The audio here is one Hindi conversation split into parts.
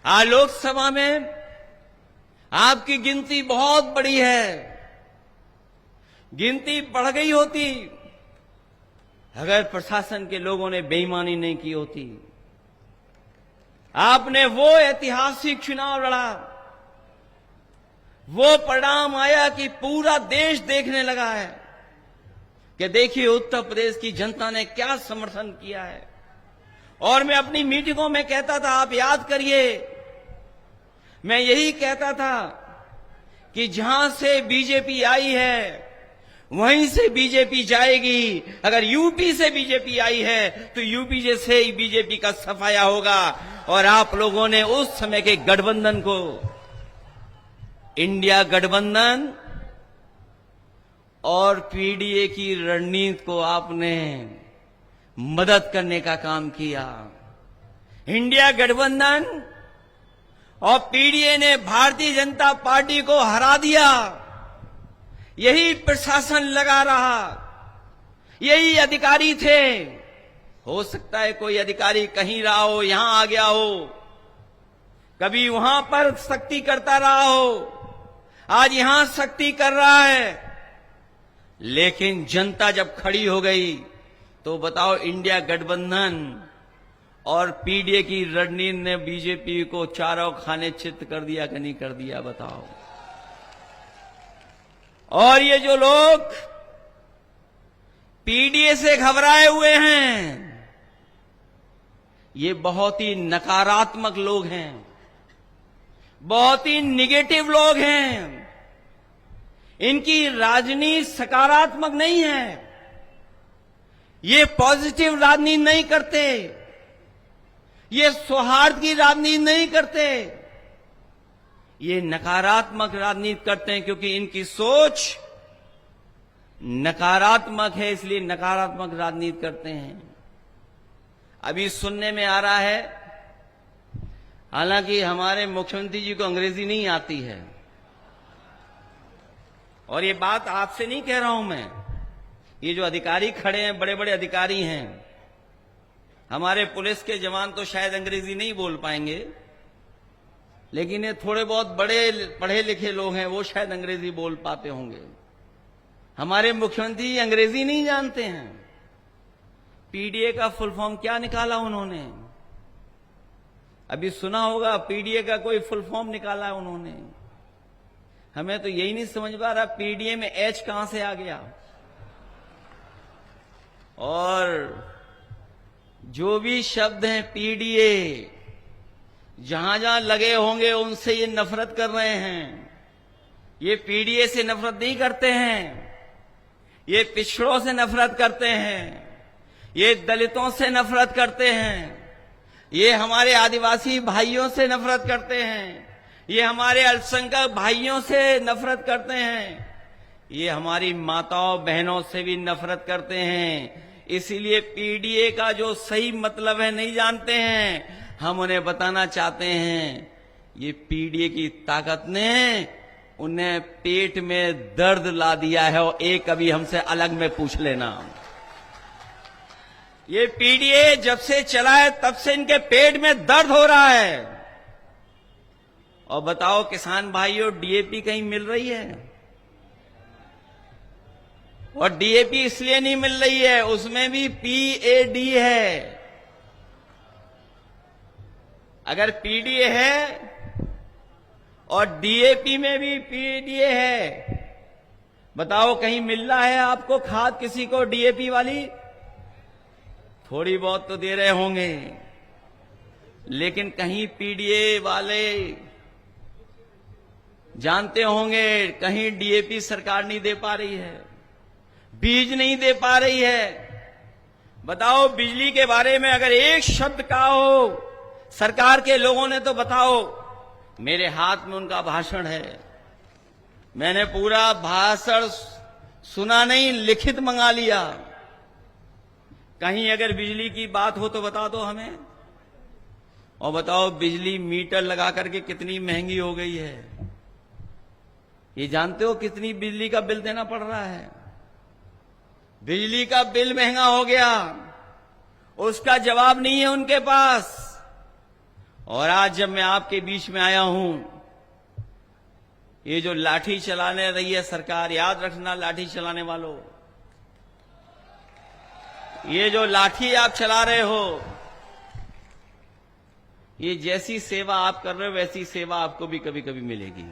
आज लोकसभा में आपकी गिनती बहुत बड़ी है। गिनती बढ़ गई होती अगर प्रशासन के लोगों ने बेईमानी नहीं की होती। आपने वो ऐतिहासिक चुनाव लड़ा, वो परिणाम आया कि पूरा देश देखने लगा है कि देखिए उत्तर प्रदेश की जनता ने क्या समर्थन किया है। और मैं अपनी मीटिंगों में कहता था, आप याद करिए, मैं यही कहता था कि जहां से बीजेपी आई है वहीं से बीजेपी जाएगी। अगर यूपी से बीजेपी आई है तो यूपी से ही बीजेपी का सफाया होगा। और आप लोगों ने उस समय के गठबंधन को, इंडिया गठबंधन और पीडीए की रणनीति को आपने मदद करने का काम किया। इंडिया गठबंधन और पीडीए ने भारतीय जनता पार्टी को हरा दिया। यही प्रशासन लगा रहा, यही अधिकारी थे। हो सकता है कोई अधिकारी कहीं रहा हो, यहां आ गया हो, कभी वहां पर सख्ती करता रहा हो, आज यहां सख्ती कर रहा है। लेकिन जनता जब खड़ी हो गई तो बताओ, इंडिया गठबंधन और पीडीए की रणनीति ने बीजेपी को चारों खाने चित्त कर दिया कि नहीं कर दिया, बताओ। और ये जो लोग पीडीए से घबराए हुए हैं, ये बहुत ही नकारात्मक लोग हैं, बहुत ही निगेटिव लोग हैं। इनकी राजनीति सकारात्मक नहीं है, ये पॉजिटिव राजनीति नहीं करते, ये सौहार्द की राजनीति नहीं करते, ये नकारात्मक राजनीति करते हैं। क्योंकि इनकी सोच नकारात्मक है, इसलिए नकारात्मक राजनीति करते हैं। अभी सुनने में आ रहा है, हालांकि हमारे मुख्यमंत्री जी को अंग्रेजी नहीं आती है, और ये बात आपसे नहीं कह रहा हूं मैं, ये जो अधिकारी खड़े हैं, बड़े बड़े अधिकारी हैं, हमारे पुलिस के जवान तो शायद अंग्रेजी नहीं बोल पाएंगे, लेकिन ये थोड़े बहुत बड़े पढ़े लिखे लोग हैं, वो शायद अंग्रेजी बोल पाते होंगे। हमारे मुख्यमंत्री अंग्रेजी नहीं जानते हैं। पीडीए का फुल फॉर्म क्या निकाला उन्होंने? अभी सुना होगा, पीडीए का कोई फुल फॉर्म निकाला उन्होंने। हमें तो यही नहीं समझ पा रहा, पीडीए में एच कहां से आ गया। और जो भी शब्द हैं पीडीए, जहां जहां लगे होंगे उनसे ये नफरत कर रहे हैं। ये पीडीए से नफरत नहीं करते हैं, ये पिछड़ों से नफरत करते हैं, ये दलितों से नफरत करते हैं, ये हमारे आदिवासी भाइयों से नफरत करते हैं, ये हमारे अल्पसंख्यक भाइयों से नफरत करते हैं, ये हमारी माताओं बहनों से भी नफरत करते हैं। इसीलिए पीडीए का जो सही मतलब है नहीं जानते हैं। हम उन्हें बताना चाहते हैं, ये पीडीए की ताकत ने उन्हें पेट में दर्द ला दिया है। और एक अभी हमसे अलग में पूछ लेना, ये पीडीए जब से चला है तब से इनके पेट में दर्द हो रहा है। और बताओ किसान भाइयों, डीएपी कहीं मिल रही है? और डीएपी इसलिए नहीं मिल रही है, उसमें भी पीएडी है। अगर पीडीए है और डीएपी में भी पीडीए है, बताओ कहीं मिल रहा है आपको खाद किसी को डीएपी वाली? थोड़ी बहुत तो दे रहे होंगे, लेकिन कहीं पीडीए वाले जानते होंगे कहीं डीएपी सरकार नहीं दे पा रही है, बीज नहीं दे पा रही है। बताओ बिजली के बारे में अगर एक शब्द कहा हो सरकार के लोगों ने तो बताओ। मेरे हाथ में उनका भाषण है, मैंने पूरा भाषण सुना नहीं, लिखित मंगा लिया। कहीं अगर बिजली की बात हो तो बता दो हमें। और बताओ बिजली मीटर लगा करके कितनी महंगी हो गई है, ये जानते हो कितनी बिजली का बिल देना पड़ रहा है? बिजली का बिल महंगा हो गया, उसका जवाब नहीं है उनके पास। और आज जब मैं आपके बीच में आया हूं, ये जो लाठी चलाने रही है सरकार, याद रखना लाठी चलाने वालों, ये जो लाठी आप चला रहे हो, ये जैसी सेवा आप कर रहे हो वैसी सेवा आपको भी कभी कभी मिलेगी।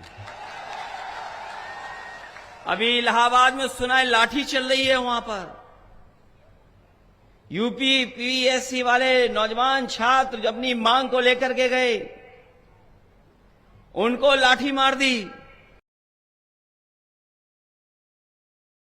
अभी इलाहाबाद में सुना है लाठी चल रही है वहां पर। यूपी पीएससी वाले नौजवान छात्र अपनी मांग को लेकर के गए, उनको लाठी मार दी।